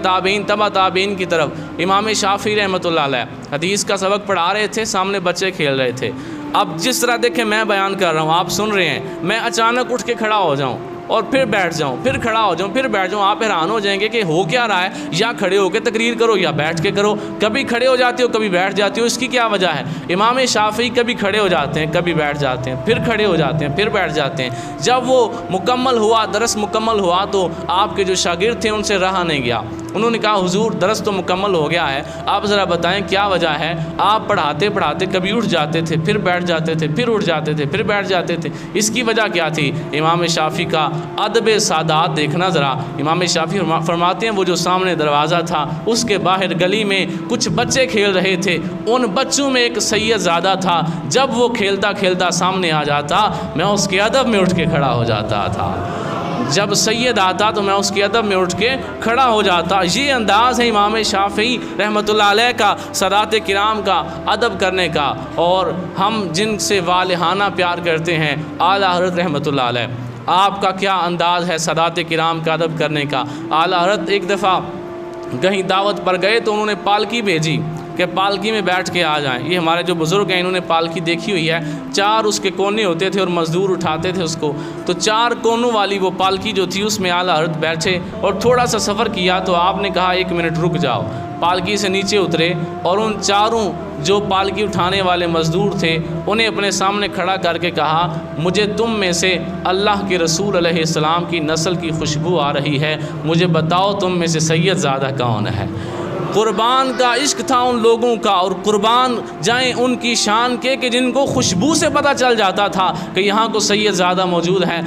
تابعین تبع تابعین کی طرف امام شافعی رحمۃ اللہ علیہ حدیث کا سبق پڑھا رہے تھے، سامنے بچے کھیل رہے تھے۔ اب جس طرح دیکھیں میں بیان کر رہا ہوں، آپ سن رہے ہیں، میں اچانک اٹھ کے کھڑا ہو جاؤں اور پھر بیٹھ جاؤں، پھر کھڑا ہو جاؤں، پھر بیٹھ جاؤں، آپ حیران ہو جائیں گے کہ ہو کیا رہا ہے، یا کھڑے ہو کے تقریر کرو یا بیٹھ کے کرو، کبھی کھڑے ہو جاتے ہو کبھی بیٹھ جاتے ہو، اس کی کیا وجہ ہے؟ امام شافعی کبھی کھڑے ہو جاتے ہیں کبھی بیٹھ جاتے ہیں، پھر کھڑے ہو جاتے ہیں پھر بیٹھ جاتے ہیں۔ جب وہ مکمل ہوا، درس مکمل ہوا، تو آپ کے جو شاگرد تھے ان سے رہا نہیں گیا، انہوں نے کہا حضور درس تو مکمل ہو گیا ہے، آپ ذرا بتائیں کیا وجہ ہے؟ آپ پڑھاتے پڑھاتے کبھی اٹھ جاتے تھے پھر بیٹھ جاتے تھے، پھر اٹھ جاتے تھے پھر بیٹھ جاتے تھے، اس کی وجہ کیا تھی؟ امام شافعی کا ادب سادات دیکھنا ذرا۔ امام شافعی فرماتے ہیں وہ جو سامنے دروازہ تھا اس کے باہر گلی میں کچھ بچے کھیل رہے تھے، ان بچوں میں ایک سید زادہ تھا، جب وہ کھیلتا کھیلتا سامنے آ جاتا میں اس کے ادب میں اٹھ کے کھڑا ہو جاتا تھا، جب سید آتا تو میں اس کی ادب میں اٹھ کے کھڑا ہو جاتا۔ یہ انداز ہے امام شافعی رحمۃ اللہ علیہ کا، سادات کرام کا ادب کرنے کا، اور ہم جن سے والہانہ پیار کرتے ہیں اعلیٰ حضرت رحمۃ اللہ علیہ، آپ کا کیا انداز ہے سادات کرام کا ادب کرنے کا؟ اعلیٰ حضرت ایک دفعہ کہیں دعوت پر گئے تو انہوں نے پالکی بھیجی کہ پالکی میں بیٹھ کے آ جائیں۔ یہ ہمارے جو بزرگ ہیں انہوں نے پالکی دیکھی ہوئی ہے، 4 اس کے کونے ہوتے تھے اور مزدور اٹھاتے تھے اس کو، تو 4 کونوں والی وہ پالکی جو تھی اس میں اعلیٰ حضرت بیٹھے اور تھوڑا سا سفر کیا تو آپ نے کہا 1 منٹ رک جاؤ، پالکی سے نیچے اترے اور ان 4 جو پالکی اٹھانے والے مزدور تھے انہیں اپنے سامنے کھڑا کر کے کہا مجھے تم میں سے اللہ کے رسول علیہ السلام کی نسل کی خوشبو آ رہی ہے، مجھے بتاؤ تم میں سے سید زادہ کون ہے؟ قربان کا عشق تھا ان لوگوں کا، اور قربان جائیں ان کی شان کے کہ جن کو خوشبو سے پتہ چل جاتا تھا کہ یہاں کو سید زادہ موجود ہے۔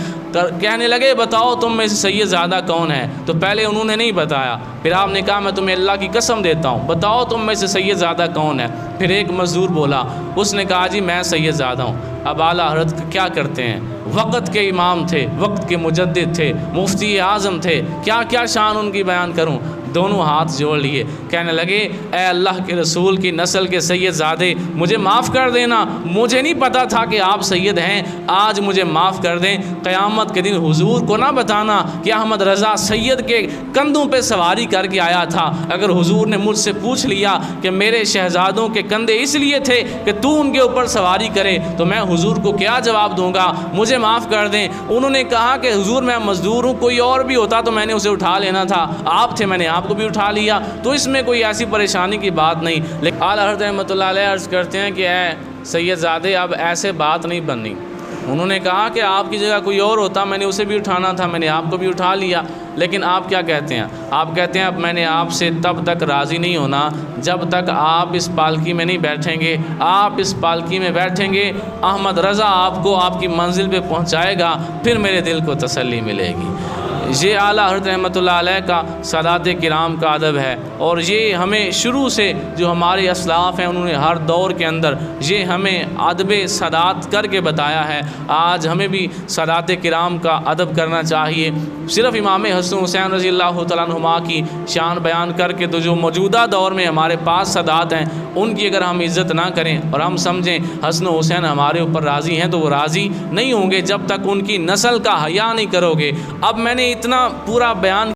کہنے لگے بتاؤ تم میں سے سید زادہ کون ہے؟ تو پہلے انہوں نے نہیں بتایا، پھر آپ نے کہا میں تمہیں اللہ کی قسم دیتا ہوں بتاؤ تم میں سے سید زادہ کون ہے؟ پھر ایک مزدور بولا، اس نے کہا جی میں سید زادہ ہوں۔ اب اعلیٰ حضرت کیا کرتے ہیں؟ وقت کے امام تھے، وقت کے مجدد تھے، مفتی اعظم تھے، کیا کیا شان ان کی بیان کروں؟ دونوں ہاتھ جوڑ لیے، کہنے لگے اے اللہ کے رسول کی نسل کے سید زادے مجھے معاف کر دینا، مجھے نہیں پتا تھا کہ آپ سید ہیں، آج مجھے معاف کر دیں، قیامت کے دن حضور کو نہ بتانا کہ احمد رضا سید کے کندھوں پہ سواری کر کے آیا تھا۔ اگر حضور نے مجھ سے پوچھ لیا کہ میرے شہزادوں کے کندھے اس لیے تھے کہ تو ان کے اوپر سواری کرے تو میں حضور کو کیا جواب دوں گا؟ مجھے معاف کر دیں۔ انہوں نے کہا کہ حضور میں مزدور ہوں، کوئی اور بھی ہوتا تو میں نے اسے اٹھا لینا تھا، آپ تھے میں نے آپ کو بھی اٹھا لیا، تو اس میں کوئی ایسی پریشانی کی بات نہیں۔ لیکن اعلیٰ حضرت رحمۃ اللہ علیہ عرض کرتے ہیں کہ اے سید زادے اب ایسے بات نہیں بننی۔ انہوں نے کہا کہ آپ کی جگہ کوئی اور ہوتا میں نے اسے بھی اٹھانا تھا، میں نے آپ کو بھی اٹھا لیا، لیکن آپ کیا کہتے ہیں؟ آپ کہتے ہیں اب میں نے آپ سے تب تک راضی نہیں ہونا جب تک آپ اس پالکی میں نہیں بیٹھیں گے۔ آپ اس پالکی میں بیٹھیں گے، احمد رضا آپ کو آپ کی منزل پہ پہنچائے گا، پھر میرے دل کو تسلی ملے گی۔ یہ اعلیٰ حضرت رحمۃ اللہ علیہ کا سادات کرام کا ادب ہے، اور یہ ہمیں شروع سے جو ہمارے اسلاف ہیں انہوں نے ہر دور کے اندر یہ ہمیں ادب سادات کر کے بتایا ہے۔ آج ہمیں بھی سادات کرام کا ادب کرنا چاہیے۔ صرف امام حسن حسین رضی اللہ تعالیٰ عنہما کی شان بیان کر کے تو جو موجودہ دور میں ہمارے پاس سادات ہیں ان کی اگر ہم عزت نہ کریں اور ہم سمجھیں حسن حسین ہمارے اوپر راضی ہیں تو وہ راضی نہیں ہوں گے جب تک ان کی نسل کا حیا نہیں کرو گے۔ اب میں نے اتنا پورا بیان